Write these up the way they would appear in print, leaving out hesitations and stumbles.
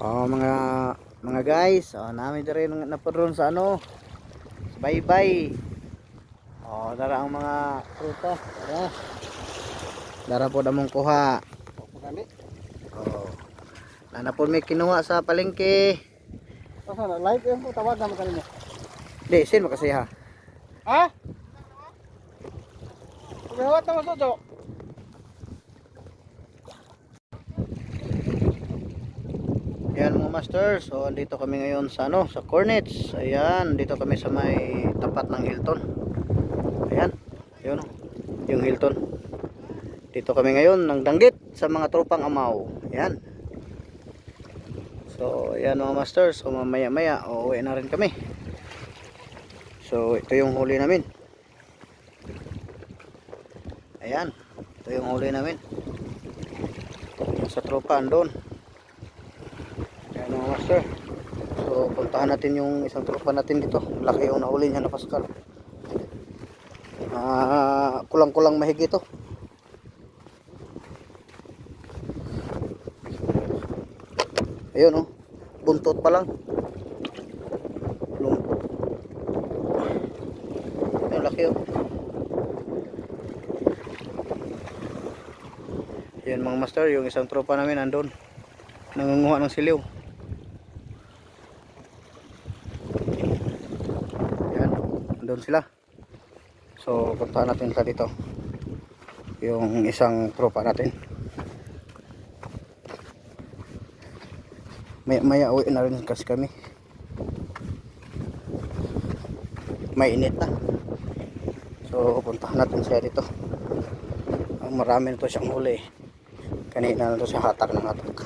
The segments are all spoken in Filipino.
Mga guys, namin rin napadron sa baybay. Dara ang mga prutas. Dara po damong kuha. Oh. Nana po may kinuha sa palengke. Sana live yan po tawag naman kanimo. Di, sin makasiha. Ha? Pagawat naman sojo. Ayan mga masters, so andito kami ngayon sa sa Cornets. Ayan, dito kami sa may tapat ng Hilton. Ayan, yun yung Hilton. Dito kami ngayon ng danggit sa mga tropang amaw. Ayan. So, ayan mga masters, so mamaya maya uuwi na rin kami. So, ito yung huli namin. Ayan, ito yung huli namin. Sa tropa andun. Ayan mga master. So puntahan natin yung isang tropa natin dito. Laki yung nahuli niya na Pascal. Kulang-kulang mahigit ito. Ayun buntot pa lang. Ayun, laki Ayun mga master, yung isang tropa namin andun. Nangunguha ng siliw. Ayan, andun sila. So puntahan natin sa dito yung isang tropa natin. Maya uwi na rin kasi kami. Mainit na. So puntahan natin siya dito. Marami na to siyang huli. Kanina na to siya hatak ng hatak.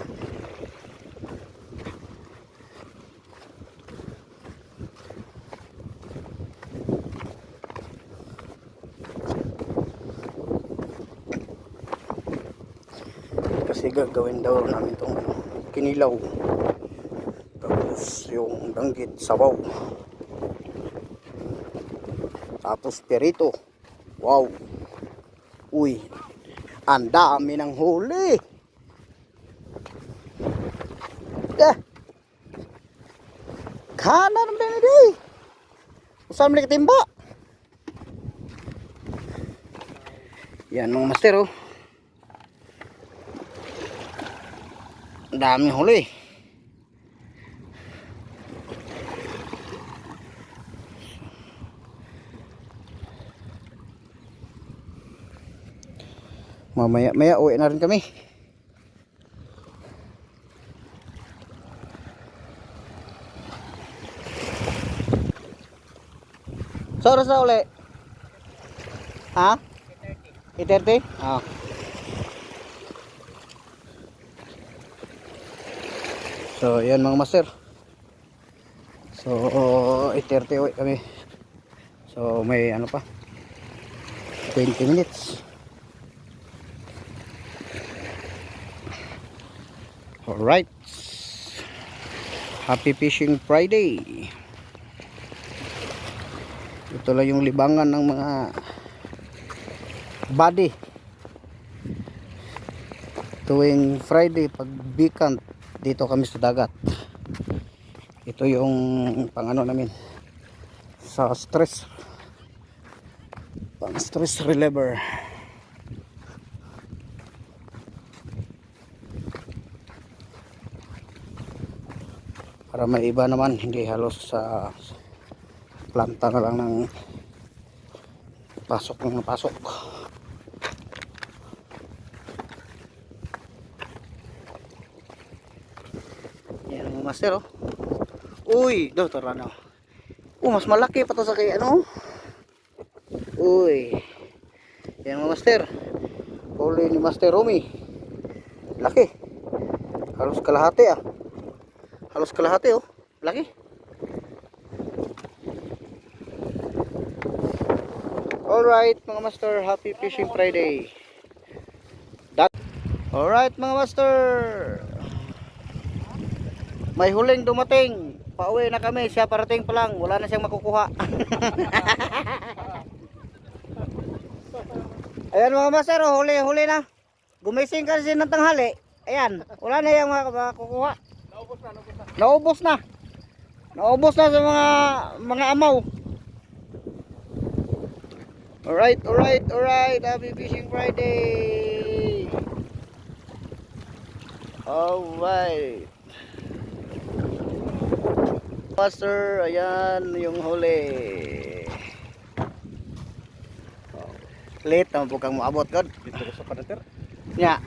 Kasi gagawin daw namin itong kinilaw. Tapos yung danggit sabaw. Tapos perito. Wow. Uy. Ang dami ng huli. Kanan ba ni? Usam ni timba. Yan mga master Dami huli. Maya uwi na rin kami. So oras na uli? Ha? 8:30? So yan mga master. So 8:30 uwi kami. So may pa 20 minutes. Alright. Happy Fishing Friday. Ito lang yung libangan ng mga body tuwing Friday pag weekend dito kami sa dagat. Ito yung namin sa stress, pang stress reliever. Para may iba naman, hindi halos sa planta na lang ng pasok ng pasok. Yan mga master Uy, daw tara na. Mas malaki pa to sa kay Uy. Yan mga master. Huli ni Master Romy. Laki. Halos kalahati Halos kalahati Laki. Alright mga master, happy fishing Friday. Alright mga master, may huling dumating. Pauwi na kami, siya parating pa lang. Wala na siyang makukuha. Ayan mga master, huli na. Gumising kasi ng tanghali. Ayan, wala na yung makukuha. Naubos na. Naubos na sa mga amaw. Alright. Happy Fishing Friday. Alright. Master, ayan yung huli. Late naman po kang maabot, God. Dito ko sa panatir. Nya.